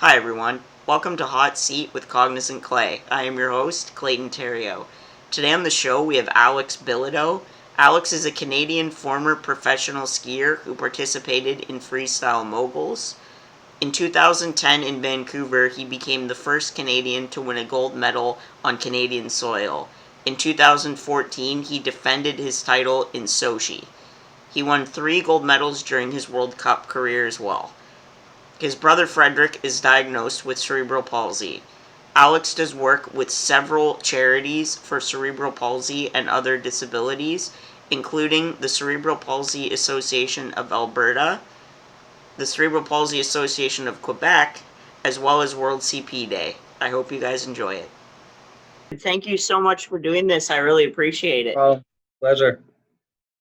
Hi everyone, welcome to Hot Seat with Cognizant Clay. I am your host, Clayton Terrio. Today on the show we have Alex Bilodeau. Alex is a Canadian former professional skier who participated in Freestyle Moguls. In 2010 in Vancouver, he became the first Canadian to win a gold medal on Canadian soil. In 2014, he defended his title in Sochi. He won 3 gold medals during his World Cup career as well. His brother Frederic is diagnosed with cerebral palsy. Alex does work with several charities for cerebral palsy and other disabilities, including the Cerebral Palsy Association of Alberta, the Cerebral Palsy Association of Quebec, as well as World CP Day. I hope you guys enjoy it. Thank you so much for doing this. I really appreciate it. Well, pleasure.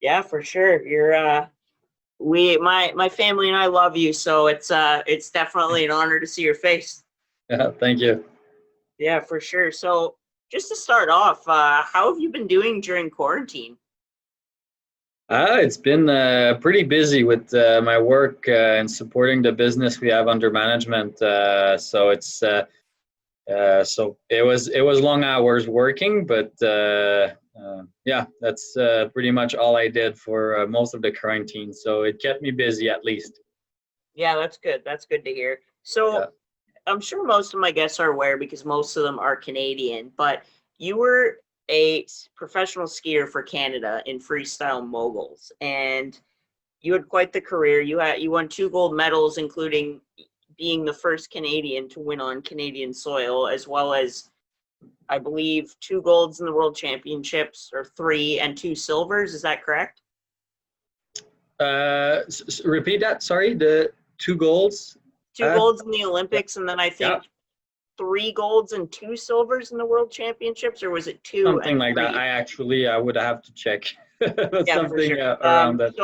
Yeah, for sure. My family and I love you, so it's definitely an honor to see your face. Yeah, thank you. Yeah, for sure. So just to start off, how have you been doing during quarantine? It's been pretty busy with my work and supporting the business we have under management. So it was long hours working, but yeah, that's pretty much all I did for most of the quarantine. So it kept me busy at least. Yeah, that's good. That's good to hear. So Yeah. I'm sure most of my guests are aware because most of them are Canadian, but you were a professional skier for Canada in freestyle moguls, and you had quite the career. You won 2 gold medals, including being the first Canadian to win on Canadian soil, as well as I believe 2 golds in the World Championships, or 3 and 2 silvers. Is that correct? Repeat that. Sorry, the 2 goals. 2 golds in the Olympics, and then I Yeah, think 3 golds and 2 silvers in the World Championships, or was it 2 something and like that. 3? I would have to check. Yeah, for Something sure. around that.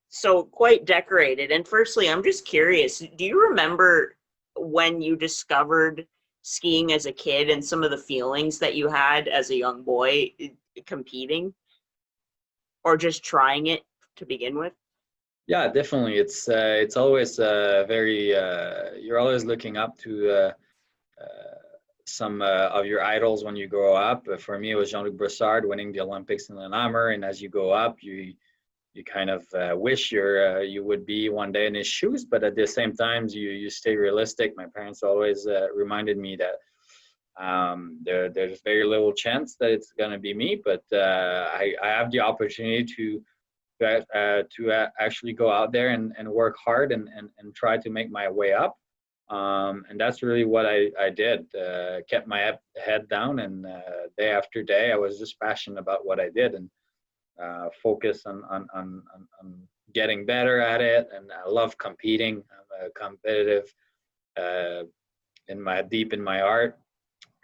So quite decorated. And firstly, I'm just curious, do you remember when you discovered skiing as a kid and some of the feelings that you had as a young boy competing or just trying it to begin with? Yeah, definitely. It's always very you're always looking up to some of your idols when you grow up. For me, it was Jean-Luc Brossard winning the Olympics in the hammer, and as you go up, you kind of wish you would be one day in his shoes, but at the same time, you stay realistic. My parents always reminded me that there's very little chance that it's gonna be me, but I have the opportunity to actually go out there and work hard and try to make my way up. And that's really what I did. Kept my head down, and day after day, I was just passionate about what I did and focus on getting better at it. And I love competing. I'm competitive uh, deep in my heart.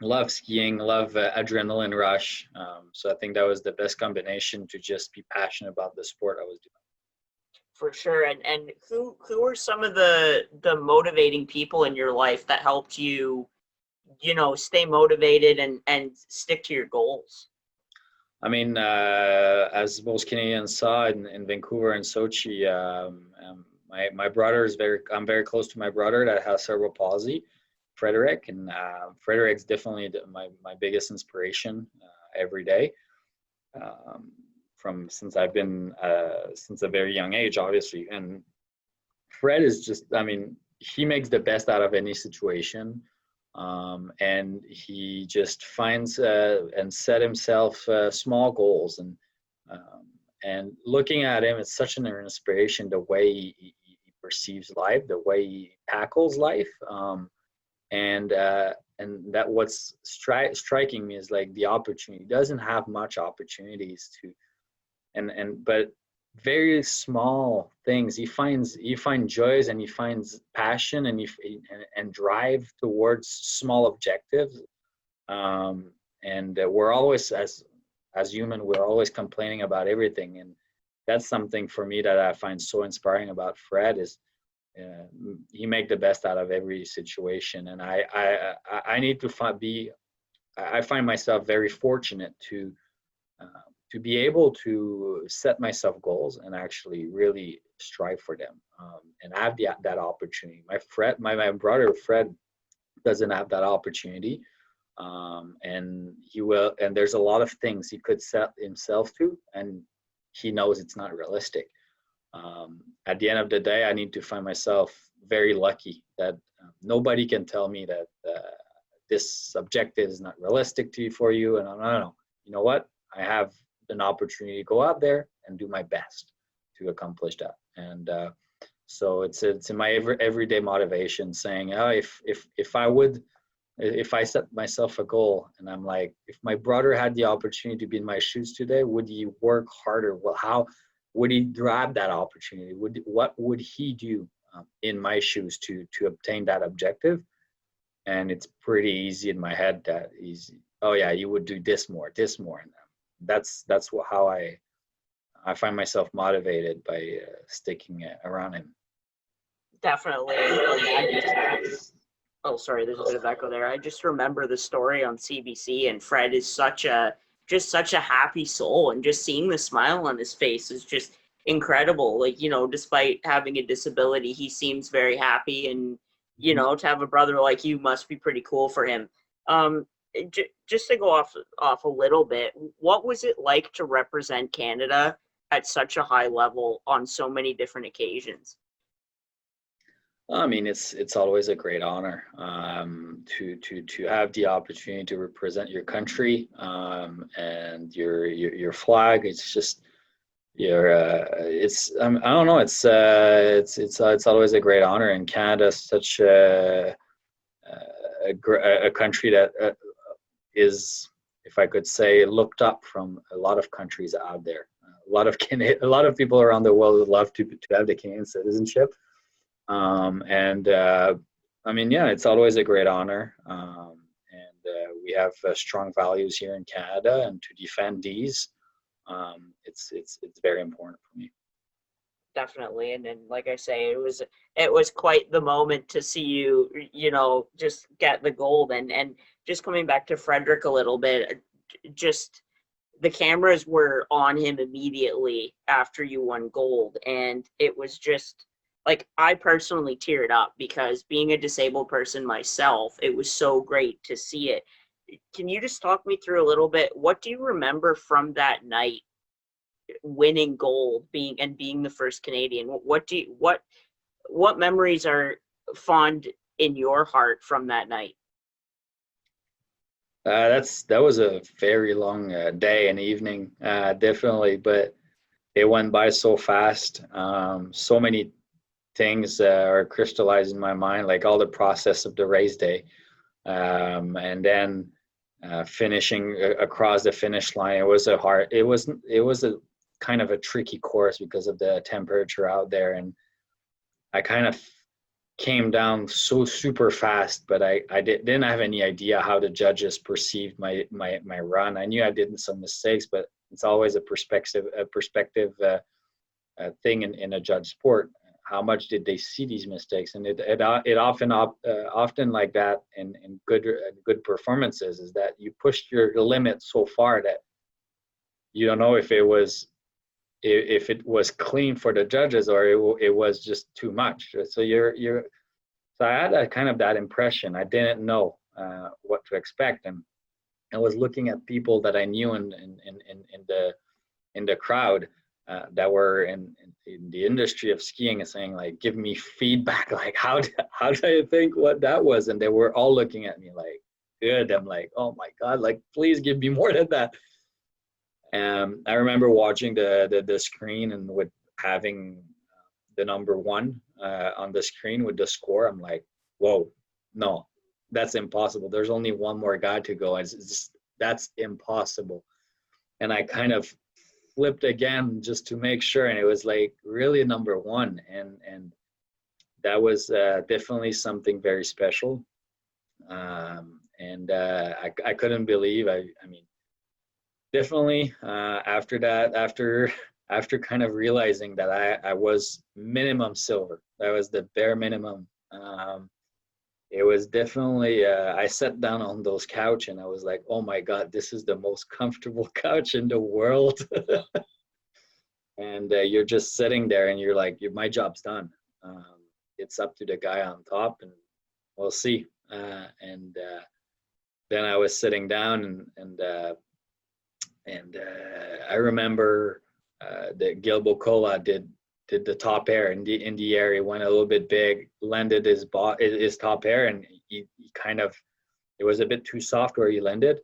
Love skiing, love adrenaline rush. So I think that was the best combination to just be passionate about the sport I was doing. For sure. And who were some of the motivating people in your life that helped you, stay motivated and stick to your goals? I mean, as most Canadians saw in Vancouver and Sochi, my brother is I'm very close to my brother that has cerebral palsy, Frederic, and Frederic's definitely my biggest inspiration every day. Um, from since I've been since a very young age, obviously. And Fred is just, I mean, he makes the best out of any situation. And he just finds and set himself small goals. Um, and looking at him, it's such an inspiration the way he perceives life, the way he tackles life. And that what's striking me is like the opportunity. He doesn't have much opportunities to but very small things he finds joys, and he finds passion, and drive towards small objectives. And we're always, as human, we're always complaining about everything, and that's something for me that I find so inspiring about Fred is uh, he make the best out of every situation. And I need to be I find myself very fortunate uh, to be able to set myself goals and actually really strive for them, and have that opportunity. My brother Fred doesn't have that opportunity, and he will. And there's a lot of things he could set himself to, and he knows it's not realistic. At the end of the day, I need to find myself very lucky that nobody can tell me that this objective is not realistic for you. And no, you know what? I have an opportunity to go out there and do my best to accomplish that. And so it's in my everyday motivation, saying, oh, if I set myself a goal and I'm like, if my brother had the opportunity to be in my shoes today, would he work harder? Well, how would he grab that opportunity? What would he do in my shoes to obtain that objective? And it's pretty easy in my head that oh yeah, you would do this more, and that's how I find myself motivated by sticking around him. Definitely. Oh, sorry, there's a bit of echo there. I just remember the story on CBC, and Fred is such a happy soul, and just seeing the smile on his face is just incredible. Like, despite having a disability, he seems very happy, and to have a brother like you must be pretty cool for him. Just to go off a little bit, what was it like to represent Canada at such a high level on so many different occasions? I mean, it's always a great honor to have the opportunity to represent your country and your flag. It's just I don't know. It's always a great honor. And Canada is such a country that is, if I could say, looked up from a lot of countries out there. A lot of people around the world would love to have the Canadian citizenship. I mean, yeah, it's always a great honor. We have strong values here in Canada, and to defend these, it's very important for me. Definitely. And then, like I say, it was quite the moment to see you, just get the gold. And just coming back to Frederic a little bit, just the cameras were on him immediately after you won gold. And it was just, like, I personally teared up because being a disabled person myself, it was so great to see it. Can you just talk me through a little bit? What do you remember from that night, winning gold, being the first Canadian? What memories are fond in your heart from that night? That was a very long day and evening, definitely, but it went by so fast. So many things are crystallized in my mind, like all the process of the race day, and then finishing across the finish line. It was a kind of a tricky course because of the temperature out there, and I kind of came down so super fast, but I didn't have any idea how the judges perceived my run. I knew I did some mistakes, but it's always a perspective thing in a judge sport. How much did they see these mistakes? And it often like that in good performances is that you pushed your limit so far that you don't know if it was clean for the judges or it was just too much. So so I had kind of that impression. I didn't know what to expect, and I was looking at people that I knew in the crowd that were in the industry of skiing and saying, like, give me feedback, like how do I think what that was? And they were all looking at me like, good. I'm like, oh my God, like, please give me more than that. I remember watching the screen and with having the number one on the screen with the score. I'm like, whoa, no, that's impossible. There's only one more guy to go. That's impossible. And I kind of flipped again just to make sure, and it was like really number one, and that was definitely something very special. I couldn't believe. I mean, definitely after that, after kind of realizing that I was minimum silver, that was the bare minimum. It was definitely, I sat down on those couch and I was like, oh my God, this is the most comfortable couch in the world. and you're just sitting there and you're like, my job's done. It's up to the guy on top, and we'll see. And then I was sitting down, and I remember that Gilbo Cola did the top air in the air. He went a little bit big, landed his top air, and he kind of, it was a bit too soft where he landed.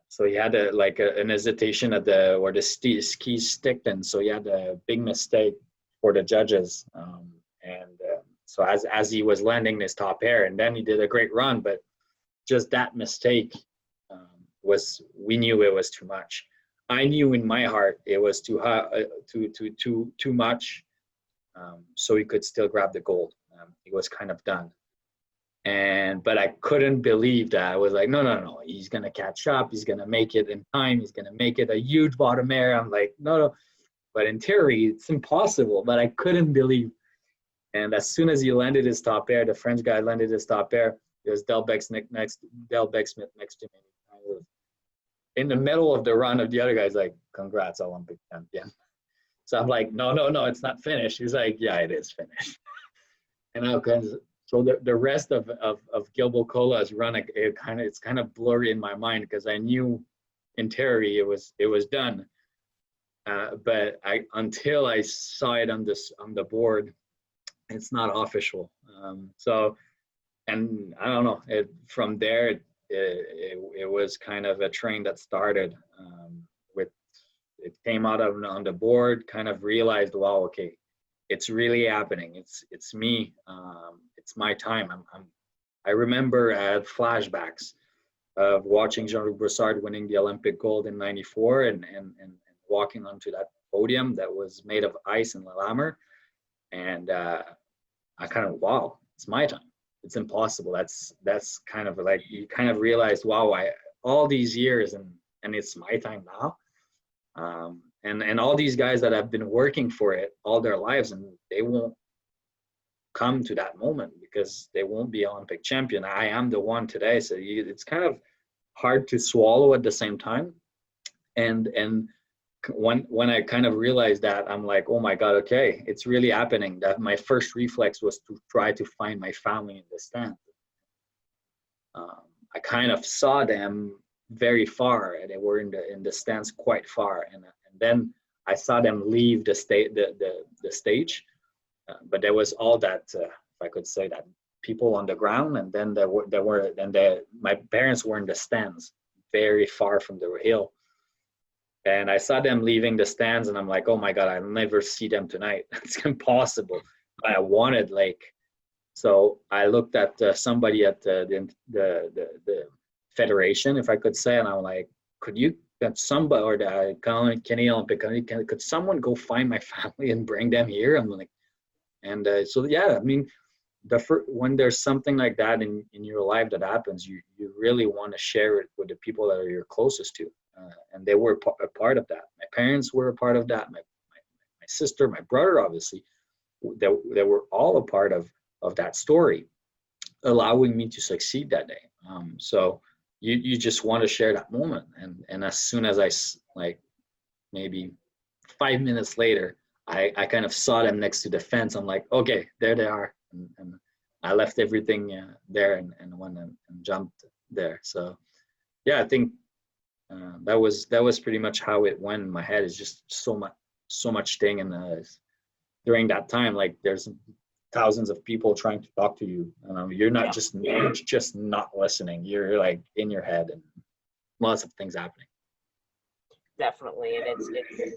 So he had an hesitation at where the skis sticked, and so he had a big mistake for the judges. So as he was landing this top air, and then he did a great run, but just that mistake we knew it was too much. I knew in my heart it was too much, so he could still grab the gold. He was kind of done. But I couldn't believe that. I was like, no, he's gonna catch up. He's gonna make it in time. He's gonna make it a huge bottom air. I'm like, no. But in theory, it's impossible. But I couldn't believe. And as soon as he landed his top air, the French guy landed his top air. There's Del Becksmith next to me. In the middle of the run of the other guy's like, congrats, Olympic champion. So I'm like, no, it's not finished. He's like, yeah, it is finished. And so the rest of Gilbo Cola's run, it's kind of blurry in my mind, because I knew in theory it was done. But until I saw it on the board, it's not official. And I don't know. From there, it was kind of a train that started. It came out on the board. Kind of realized, wow, okay, it's really happening. It's me. It's my time. I remember I had flashbacks of watching Jean-Luc Brossard winning the Olympic gold in '94 and walking onto that podium that was made of ice and Lillehammer. And I kind of, wow, it's my time. It's impossible. That's kind of like, you kind of realize, wow, all these years and it's my time now. And all these guys that have been working for it all their lives, and they won't come to that moment because they won't be Olympic champion. I am the one today. So it's kind of hard to swallow at the same time. And when I kind of realized that, I'm like, oh my God, okay, it's really happening. That my first reflex was to try to find my family in the stand. I kind of saw them very far, and they were in the stands quite far. And then I saw them leave the stage. But there was all that, if I could say that, people on the ground, and then my parents were in the stands, very far from the hill. And I saw them leaving the stands, and I'm like, oh my God, I'll never see them tonight. It's impossible. But I wanted, so I looked at somebody at the federation, if I could say, and I'm like, could somebody, or the Canadian Olympic Committee, could someone go find my family and bring them here? I'm like, and so yeah, I mean, when there's something like that in your life that happens, you really want to share it with the people that are you're closest to. And they were a part of that. My parents were a part of that. My sister, my brother, obviously, they were all a part of that story, allowing me to succeed that day. So you just want to share that moment. And as soon as maybe 5 minutes later, I kind of saw them next to the fence. I'm like, okay, there they are. And I left everything there and went and jumped there. So yeah, I think that was pretty much how it went in my head. It's just so much thing, and during that time, there's thousands of people trying to talk to you. You're just not listening. You're in your head, and lots of things happening. Definitely, and it's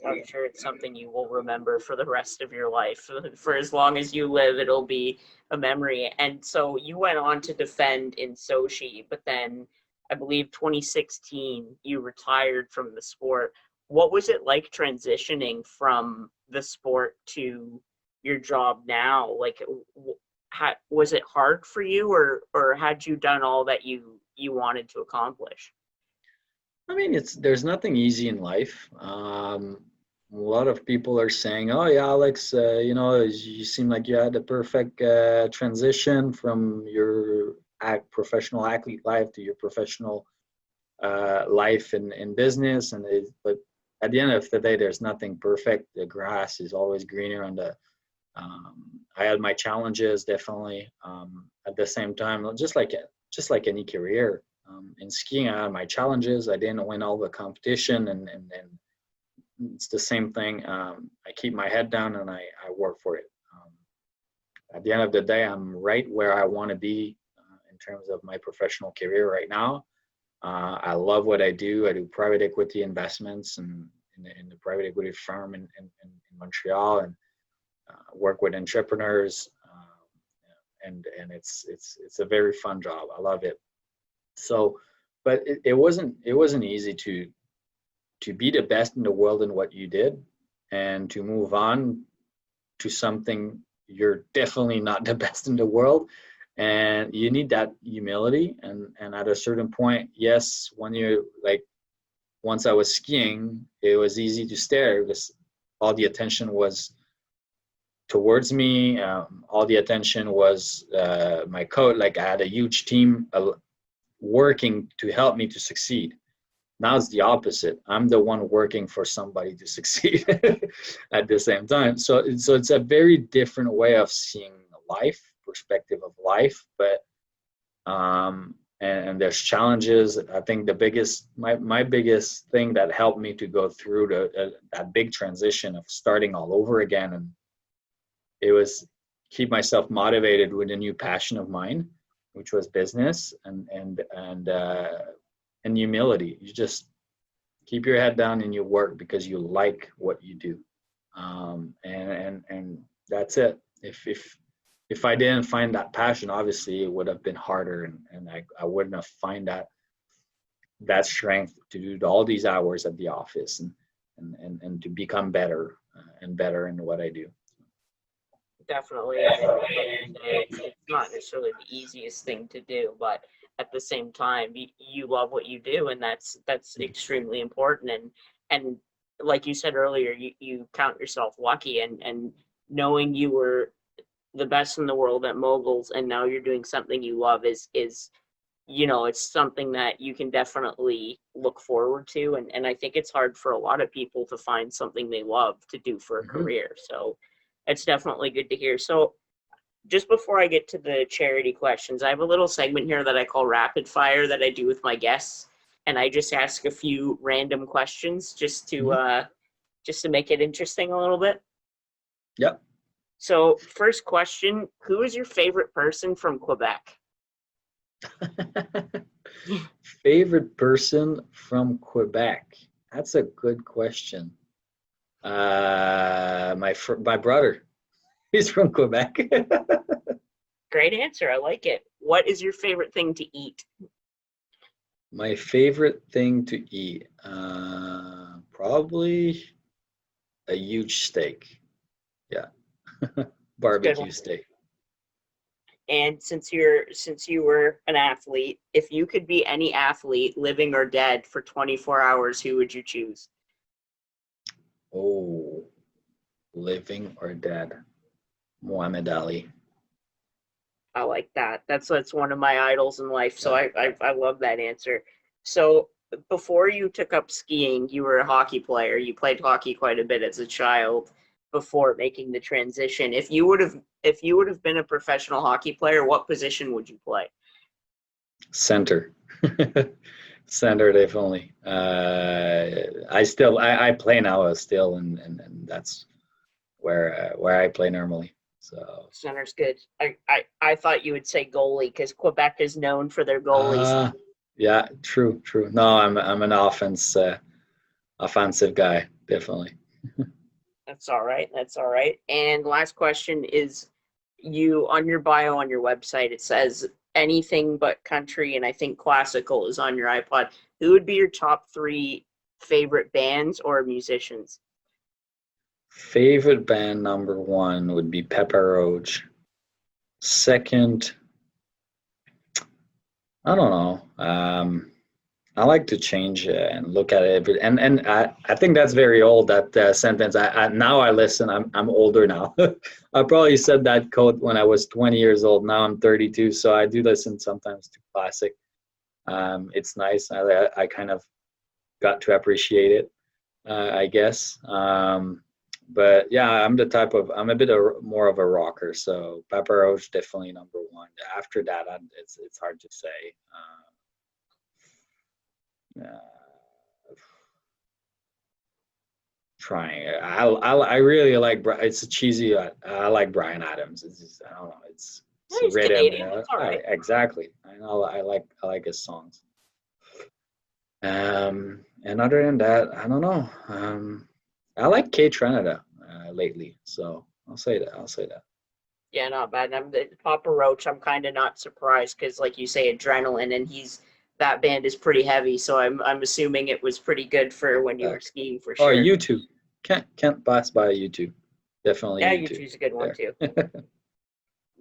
I'm sure it's something you will remember for the rest of your life. For as long as you live, it'll be a memory. And so you went on to defend in Sochi, but then I believe 2016, you retired from the sport. What was it like transitioning from the sport to your job now? Was it hard for you, or had you done all that you wanted to accomplish? I mean, there's nothing easy in life. A lot of people are saying, "Oh yeah, Alex, you seem like you had the perfect transition from your professional athlete life to your professional life in business." But at the end of the day, there's nothing perfect. The grass is always greener on the. I had my challenges definitely. At the same time, just like any career, in skiing, I had my challenges. I didn't win all the competition, and it's the same thing. I keep my head down and I work for it. At the end of the day, I'm right where I want to be in terms of my professional career right now. I love what I do. I do private equity investments and in the private equity firm in Montreal, and work with entrepreneurs. And it's a very fun job. I love it. So, but it wasn't easy to be the best in the world in what you did, and to move on to something you're definitely not the best in the world. And you need that humility. And at a certain point, yes, once I was skiing, it was easy to stare because all the attention was towards me. All the attention was my coach. Like, I had a huge team working to help me to succeed. Now it's the opposite. I'm the one working for somebody to succeed at the same time. So it's a very different way of seeing life, perspective of life. But and there's challenges. I think my biggest thing that helped me to go through that big transition of starting all over again, and it was keep myself motivated with a new passion of mine, which was business, and humility. You just keep your head down and you work because you like what you do, and that's it. If I didn't find that passion, obviously it would have been harder, and I wouldn't have find that strength to do all these hours at the office and to become better and better in what I do. Definitely, and it's not necessarily the easiest thing to do, but at the same time, you love what you do, and that's extremely important. And like you said earlier, you count yourself lucky, and knowing you were the best in the world at Moguls, and now you're doing something you love is it's something that you can definitely look forward to, and I think it's hard for a lot of people to find something they love to do for a career. So it's definitely good to hear. So just before I get to the charity questions, I have a little segment here that I call rapid fire that I do with my guests, and I just ask a few random questions just to make it interesting a little bit. Yep. So first question, who is your favorite person from Quebec? Favorite person from Quebec? That's a good question. My brother, he's from Quebec. Great answer. I like it. What is your favorite thing to eat? My favorite thing to eat, probably a huge steak. Yeah. Barbecue steak. And since you were an athlete, if you could be any athlete, living or dead, for 24 hours, who would you choose? Oh, living or dead? Muhammad Ali. I like that. That's one of my idols in life. So I love that answer. So before you took up skiing, you were a hockey player. You played hockey quite a bit as a child before making the transition. If you would have been a professional hockey player, what position would you play? Center. Center, definitely. I play now still, and that's where I play normally. So center's good. I thought you would say goalie because Quebec is known for their goalies. Yeah, true. No, I'm an offensive guy, definitely. That's all right. And last question is, you on your bio on your website, it says anything but country, and I think classical is on your iPod. Who would be your top 3 favorite bands or musicians? Favorite band number 1 would be Pepper Roach. Second, I don't know. I like to change and look at it, and I think that's very old, that sentence. Now I listen. I'm older now. I probably said that quote when I was 20 years old. Now I'm 32, so I do listen sometimes to classic. It's nice. I kind of got to appreciate it. I guess. But yeah, I'm a bit more of a rocker. So Papa Roach definitely number one. After that, it's hard to say. Uh, Trying. I really like. It's cheesy. I like Brian Adams. It's just, I don't know. It's He's rhythm. Canadian. It's all right. Exactly. I like his songs. And other than that, I don't know. I like Kate Trinidad lately, so I'll say that. Yeah, not bad. And Papa Roach, I'm kind of not surprised because, like you say, adrenaline, and that band is pretty heavy. So I'm assuming it was pretty good for when you were skiing for Oh, sure. U2. Can't pass by U2. Definitely Yeah, U2. U2's a good one too.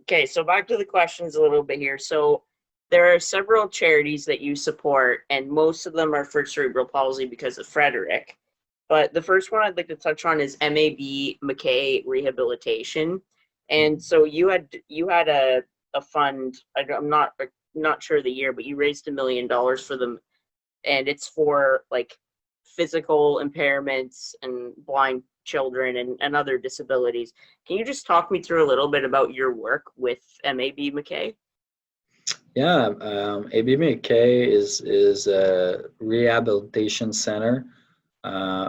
Okay, so back to the questions a little bit here. So there are several charities that you support, and most of them are for cerebral palsy because of Frederic. But the first one I'd like to touch on is MAB-Mackay Rehabilitation. And so you had a fund. I'm not sure the year, but you raised $1 million for them, and it's for like physical impairments and blind children and other disabilities. Can you just talk me through a little bit about your work with MAB-Mackay? Yeah, MAB-Mackay is a rehabilitation center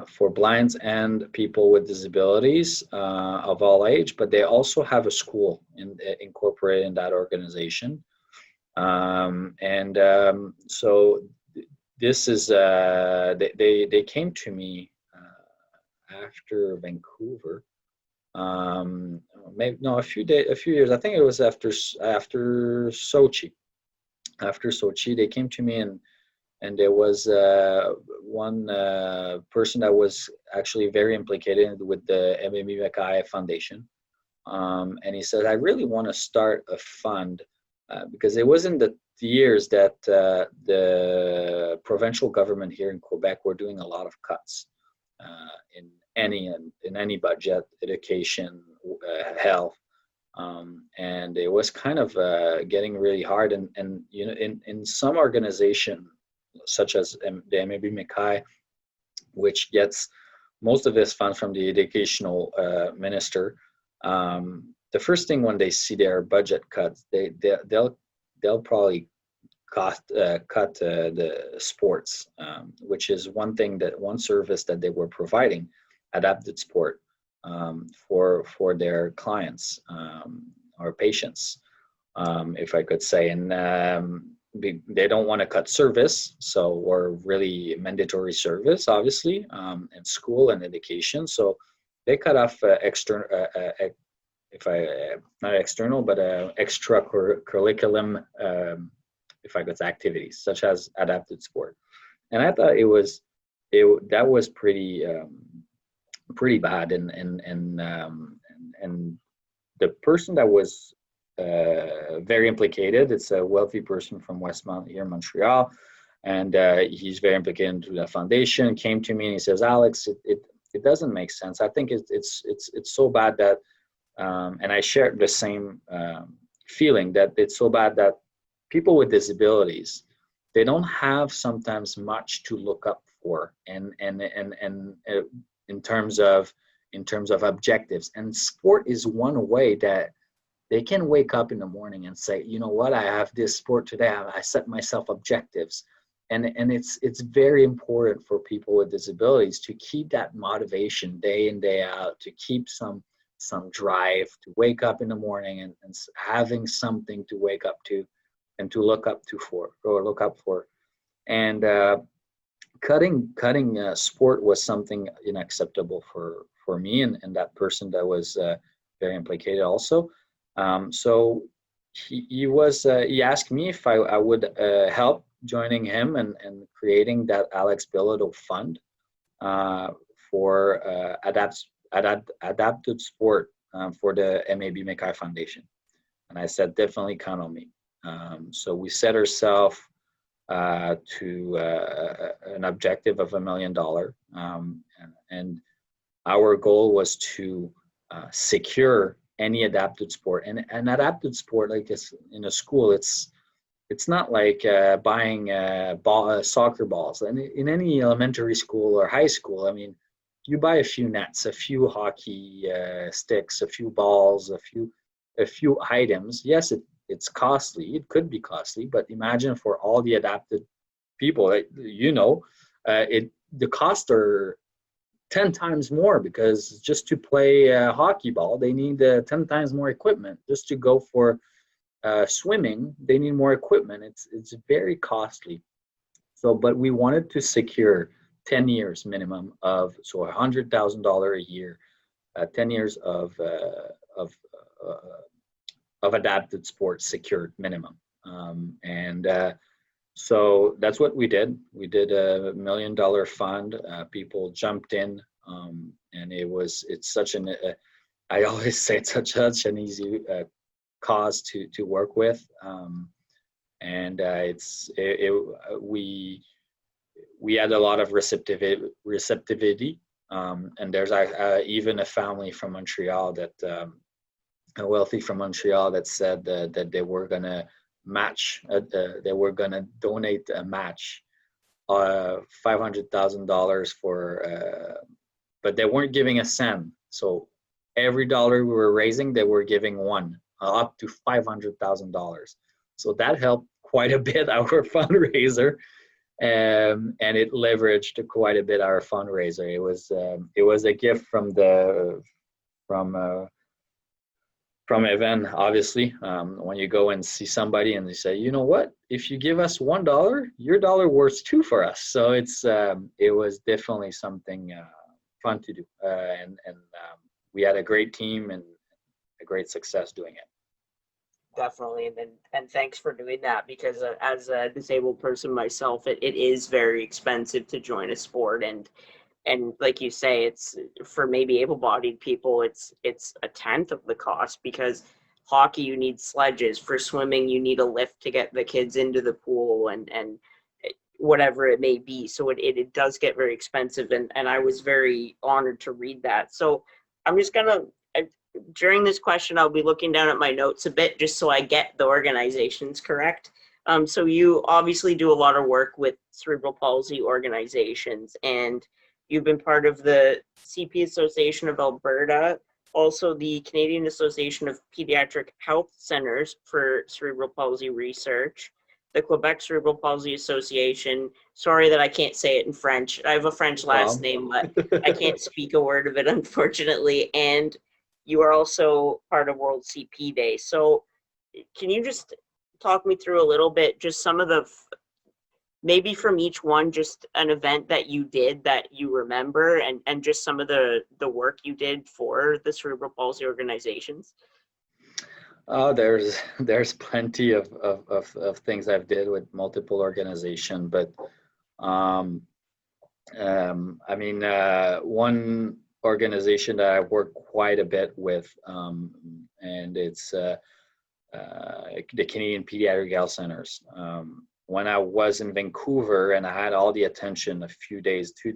for blinds and people with disabilities of all age, but they also have a school incorporated in that organization. So this is they came to me after Vancouver. Maybe no, a few years. I think it was after Sochi. After Sochi, they came to me and there was one person that was actually very implicated with the MAB-Mackay Foundation. And he said, I really want to start a fund because it was in the years that the provincial government here in Quebec were doing a lot of cuts in any budget, education, health. And it was kind of getting really hard. And you know, in some organization, such as the MAB-Mackay, which gets most of this funds from the educational minister, the first thing when they see their budget cuts, they'll probably cut the sports, which is one service that they were providing, adapted sport, for their clients or patients, if I could say. And they don't want to cut service, or really mandatory service, obviously, in school and education. So they cut off external, not external, but extra curriculum, if I could say, activities such as adapted sport. And I thought that was pretty bad. And the person that was very implicated, it's a wealthy person from Westmount here in Montreal, and he's very implicated into the foundation. Came to me and he says, Alex, it doesn't make sense. I think it's so bad that, and I share the same feeling, that it's so bad that people with disabilities, they don't have sometimes much to look up for, and in terms of objectives. And sport is one way that they can wake up in the morning and say, you know what, I have this sport today. I set myself objectives. And it's very important for people with disabilities to keep that motivation day in, day out, to keep some drive, to wake up in the morning and having something to wake up to and to look up for. And cutting sport was something unacceptable for me and that person that was very implicated also. So he asked me if I would help joining him and creating that Alex Bilodeau fund for adapted sport for the MAB-Mackay Foundation. And I said, definitely count on me. So we set ourselves to an objective of $1 million. And our goal was to secure any adapted sport. And an adapted sport like this in a school, it's not like buying soccer balls. And in any elementary school or high school, I mean, you buy a few nets, a few hockey sticks, a few balls, a few items. Yes, it's costly. It could be costly, but imagine for all the adapted people, the costs are 10 times more, because just to play hockey ball, they need 10 times more equipment. Just to go for swimming, they need more equipment. It's very costly. So, but we wanted to secure 10 years minimum so $100,000 a year, 10 years of adapted sports secured minimum. So that's what we did. We did a $1 million fund. People jumped in, and I always say it's such an easy cause to work with. We had a lot of receptivity, and there's even a family from Montreal a wealthy from Montreal that said that they were gonna match, they were gonna donate a match, $500,000 but they weren't giving a cent. So every dollar we were raising, they were giving one, up to $500,000. So that helped quite a bit our fundraiser, and it leveraged quite a bit our fundraiser. It was a gift from Evan, obviously. When you go and see somebody and they say, you know what, if you give us $1, your dollar worth two for us. So it was definitely something fun to do, and we had a great team and a great success doing it. Definitely, and thanks for doing that, because as a disabled person myself, it is very expensive to join a sport, and like you say, it's for maybe able-bodied people, it's a tenth of the cost, because hockey, you need sledges. For swimming, you need a lift to get the kids into the pool, and whatever it may be. So it does get very expensive, and I was very honored to read that. So I'm just gonna, during this question, I'll be looking down at my notes a bit just so I get the organizations correct. So you obviously do a lot of work with cerebral palsy organizations, and you've been part of the CP Association of Alberta, also the Canadian Association of Pediatric Health Centers for Cerebral Palsy Research, the Quebec Cerebral Palsy Association. Sorry that I can't say it in French. I have a French last name, but I can't speak a word of it, unfortunately. And you are also part of World CP Day. So can you just talk me through a little bit, just some of the, maybe from each one, just an event that you did that you remember, and just some of the work you did for the cerebral palsy organizations? There's plenty of things I've did with multiple organizations, but one organization that I work quite a bit with, and it's the Canadian Pediatric Health Centers. When I was in Vancouver and I had all the attention, a few days, two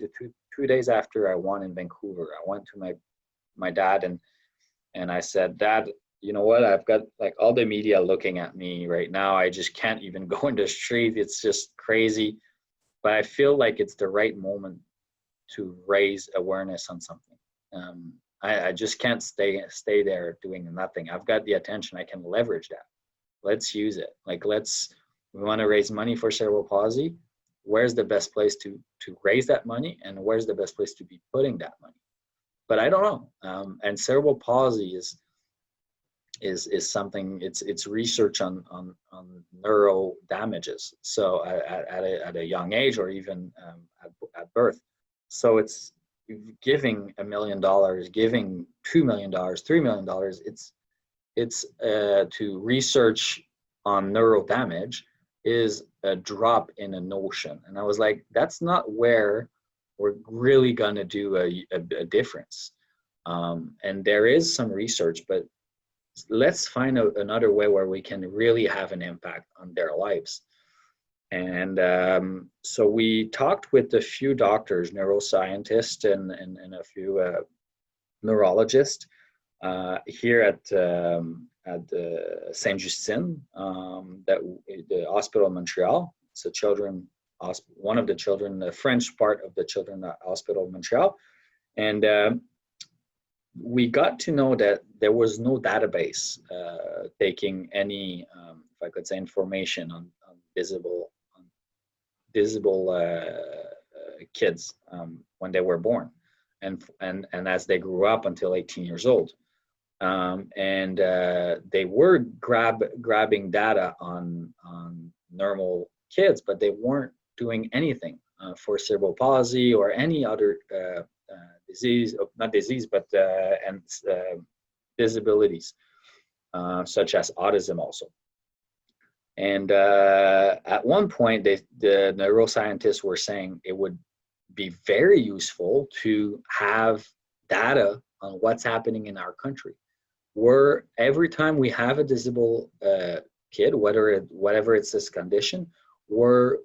days after I won in Vancouver, I went to my dad and I said, Dad, you know what? I've got like all the media looking at me right now. I just can't even go in the street. It's just crazy. But I feel like it's the right moment to raise awareness on something. I just can't stay there doing nothing. I've got the attention. I can leverage that. Let's use it. We want to raise money for cerebral palsy. Where's the best place to raise that money, and where's the best place to be putting that money? But I don't know. And cerebral palsy is something. It's research on neuro damages. So at a young age, or even at birth. So it's giving $1 million, giving $2 million, $3 million. It's to research on neural damage is a drop in an ocean. And I was like, that's not where we're really going to do a difference. And there is some research, but let's find another way where we can really have an impact on their lives. And so we talked with a few doctors, neuroscientists, and a few neurologists here at Saint Justine, the hospital in Montreal. It's a one of the children, the French part of the Children's Hospital of Montreal. And we got to know that there was no database taking any, if I could say, information on visible kids when they were born, and as they grew up until 18 years old. And they were grabbing data on normal kids, but they weren't doing anything for cerebral palsy or any other disease, not disease, but disabilities, such as autism also. And at one point, the neuroscientists were saying it would be very useful to have data on what's happening in our country. Where every time we have a disabled kid, whatever it's this condition, we're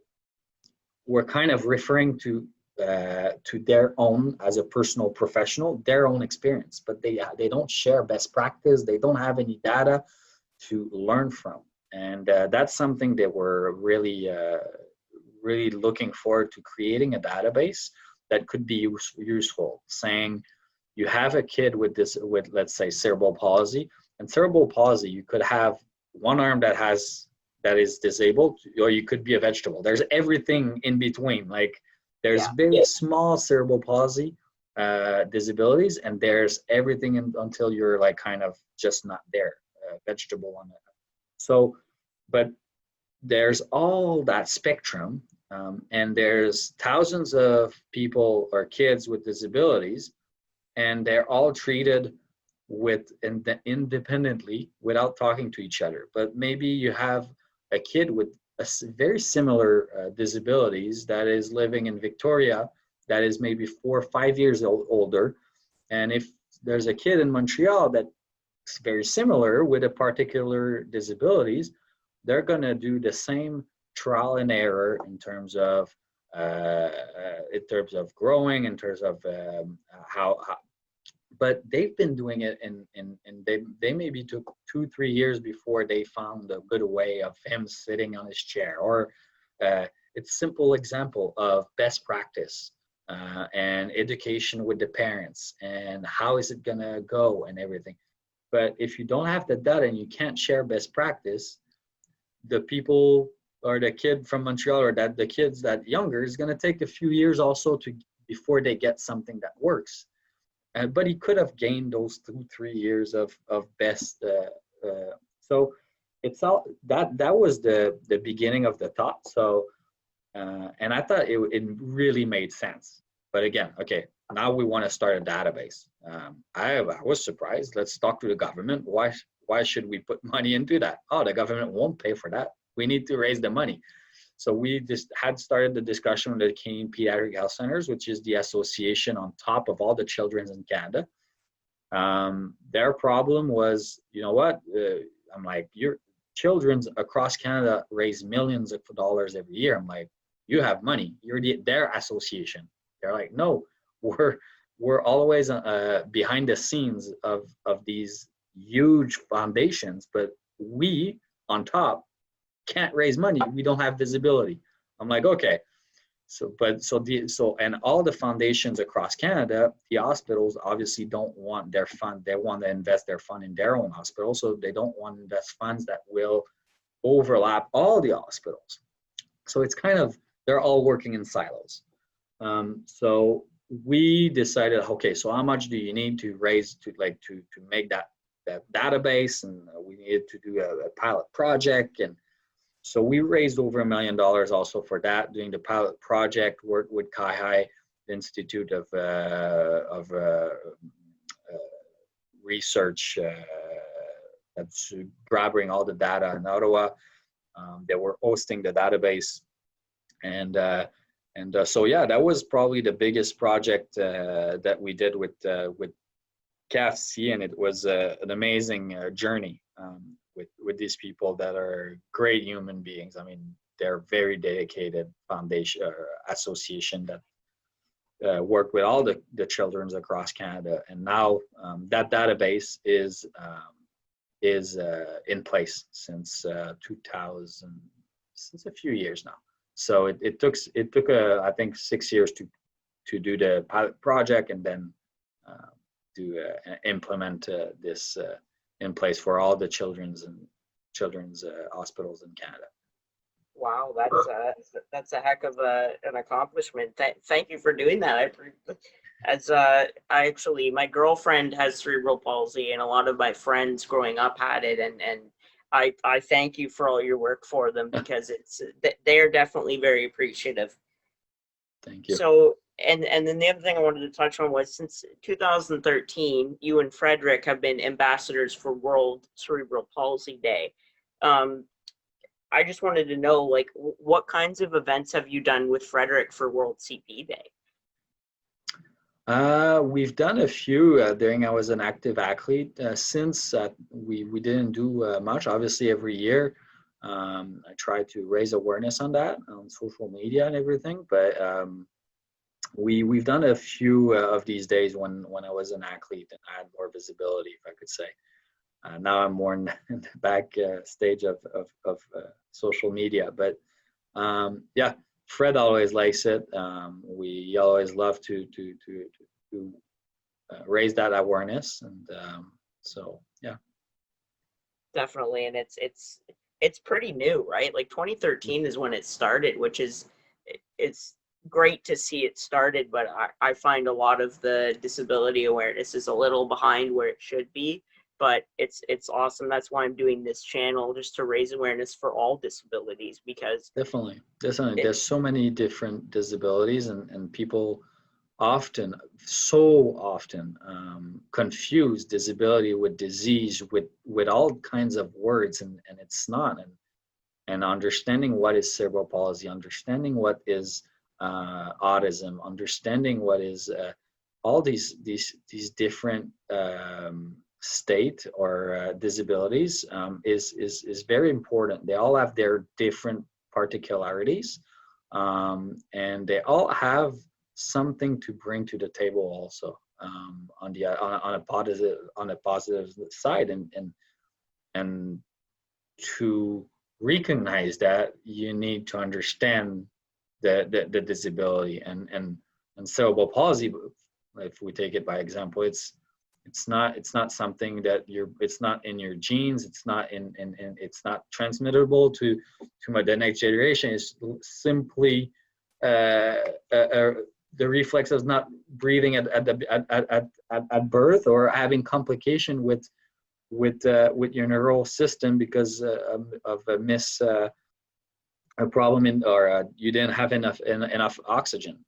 kind of referring to their own, as a personal professional, their own experience, but they don't share best practice. They don't have any data to learn from, and that's something that we're really looking forward to, creating a database that could be useful. Saying you have a kid with let's say cerebral palsy, and cerebral palsy, you could have one arm that is disabled, or you could be a vegetable. There's everything in between. Like there's very small cerebral palsy disabilities, and there's everything until you're like kind of just not there, vegetable on that. So, but there's all that spectrum, and there's thousands of people or kids with disabilities, and they're all treated independently without talking to each other. But maybe you have a kid with very similar disabilities that is living in Victoria, that is maybe 4 or 5 years older. And if there's a kid in Montreal that's very similar with a particular disabilities, they're going to do the same trial and error in terms of growing, in terms of how. But they've been doing it, and they maybe took 2-3 years before they found a good way of him sitting on his chair. Or it's a simple example of best practice and education with the parents, and how is it gonna go and everything. But if you don't have the data and you can't share best practice, the people or the kid from Montreal, or the kids that younger, is gonna take a few years also before they get something that works. But he could have gained those 2-3 years of best. So it's all that was the beginning of the thought. So and I thought it really made sense. But again, okay, now we want to start a database. I was surprised. Let's talk to the government. Why should we put money into that? Oh, the government won't pay for that. We need to raise the money. So we just had started the discussion with the Canadian Pediatric Health Centers, which is the association on top of all the children's in Canada. Their problem was, you know what? I'm like, your children's across Canada raise millions of dollars every year. I'm like, you have money. You're their association. They're like, no, we're always behind the scenes of these huge foundations, but we on top can't raise money. We don't have visibility. I'm like, okay. And all the foundations across Canada, the hospitals obviously don't want their fund. They want to invest their fund in their own hospital. So they don't want to invest funds that will overlap all the hospitals. So it's kind of, they're all working in silos. So we decided, okay, so how much do you need to raise to make that database? And we needed to do a pilot project. And so we raised over $1 million also for that, doing the pilot project, worked with CAI, the Institute of Research, that's gathering all the data in Ottawa. They were hosting the database. So yeah, that was probably the biggest project that we did with CAFC, and it was an amazing journey. With these people that are great human beings. I mean, they're very dedicated foundation association that work with all the children's across Canada. And now that database is in place since 2000, since a few years now. So it took I think 6 years do the pilot project and then implement this in place for all the children's hospitals in Canada. Wow, that's a heck of an accomplishment. Thank you for doing that. My girlfriend has cerebral palsy, and a lot of my friends growing up had it, and I thank you for all your work for them, because they're definitely very appreciative. Thank you. So, and then the other thing I wanted to touch on was, since 2013, you and Frederic have been ambassadors for World Cerebral Palsy Day. I just wanted to know, like, what kinds of events have you done with Frederic for World CP Day? We've done a few during I was an active athlete. Since we didn't do much, obviously every year I try to raise awareness on that on social media and everything, but we've done a few of these days when I was an athlete and I had more visibility, if I could say. Now I'm more in the back stage of social media, but yeah, Fred always likes it. We always love to raise that awareness, and so yeah. Definitely, and it's pretty new, right? Like 2013 is when it started, which is, it's great to see it started, but I find a lot of the disability awareness is a little behind where it should be. But it's awesome. That's why I'm doing this channel, just to raise awareness for all disabilities, because Definitely. There's so many different disabilities, and people so often confuse disability with disease with all kinds of words, and it's not. And understanding what is cerebral palsy, understanding what is autism, understanding what is all these different state or disabilities is very important. They all have their different particularities, and they all have something to bring to the table also, on a positive side, and to recognize that you need to understand the disability and cerebral palsy. If we take it by example, it's not something that it's not in your genes, it's not it's not transmittable to the next generation. It's simply the reflex of not breathing at birth, or having complication with your neural system because of a problem or you didn't have enough oxygen.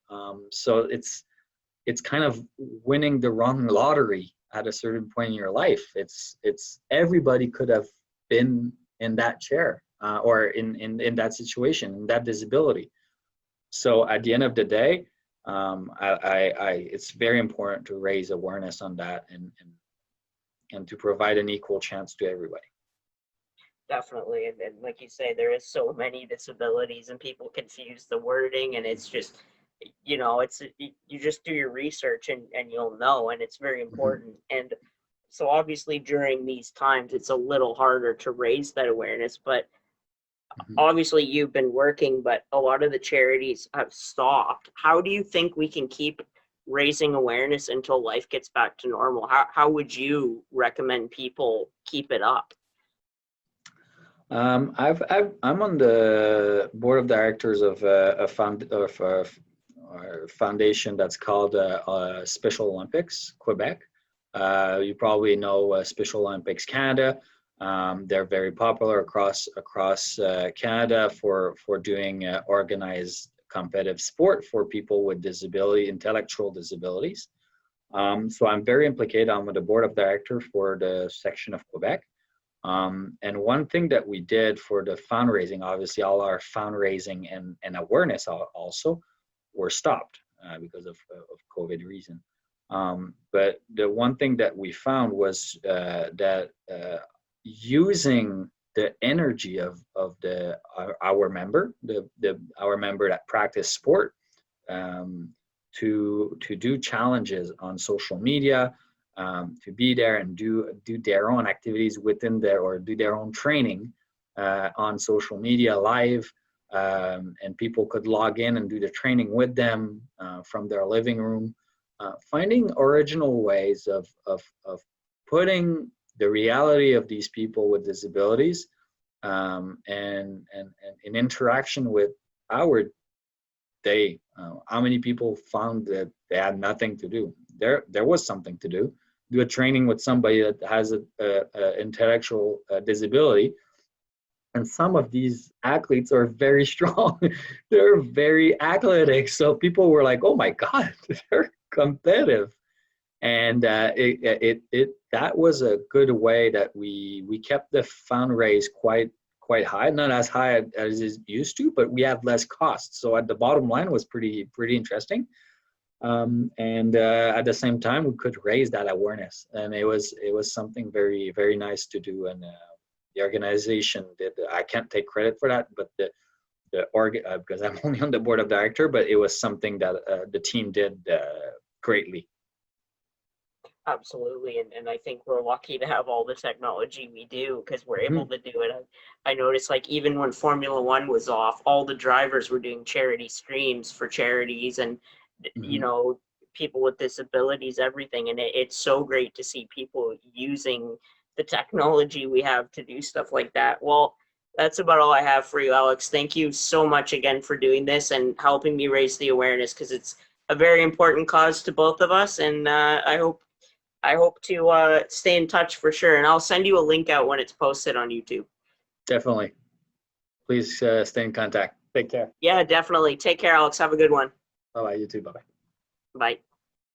So it's kind of winning the wrong lottery at a certain point in your life. It's everybody could have been in that chair or in that situation, in that disability. So at the end of the day, it's very important to raise awareness on that and to provide an equal chance to everybody. Definitely, and like you say, there is so many disabilities, and people confuse the wording, and it's just, it's, you just do your research and you'll know, and it's very important. Mm-hmm. And so obviously during these times, it's a little harder to raise that awareness, but obviously you've been working, but a lot of the charities have stopped. How do you think we can keep raising awareness until life gets back to normal? How would you recommend people keep it up? I'm on the board of directors of a foundation that's called Special Olympics Quebec. You probably know Special Olympics Canada. They're very popular across Canada for doing organized competitive sport for people with intellectual disabilities. So I'm very implicated. I'm on the board of directors for the section of Quebec. And one thing that we did for the fundraising, obviously all our fundraising and awareness also were stopped because of COVID reason. But the one thing that we found was that using the energy of our member, our member that practice sport, to do challenges on social media, to be there and do their own activities within there, or do their own training on social media live, and people could log in and do the training with them from their living room. Finding original ways of putting the reality of these people with disabilities and in interaction with our day. How many people found that they had nothing to do? There was something to do. Do a training with somebody that has a intellectual disability. And some of these athletes are very strong. They're very athletic. So people were like, "Oh my God, they're competitive." And that was a good way that we kept the fundraise quite high, not as high as it used to, but we have less costs. So at the bottom line was pretty interesting. And at the same time, we could raise that awareness, and it was something very nice to do. And the organization did. I can't take credit for that, but because I'm only on the board of director, but it was something that the team did greatly. Absolutely, and I think we're lucky to have all the technology we do because we're able to do it. I noticed, like, even when Formula One was off, all the drivers were doing charity streams for charities and you know, people with disabilities, everything, and it's so great to see people using the technology we have to do stuff like that. Well, that's about all I have for you, Alex. Thank you so much again for doing this and helping me raise the awareness, because it's a very important cause to both of us, and I hope to stay in touch for sure. And I'll send you a link out when it's posted on YouTube. Definitely. Please stay in contact. Take care. Yeah, definitely. Take care, Alex. Have a good one. Bye-bye. You too. Bye-bye. Bye.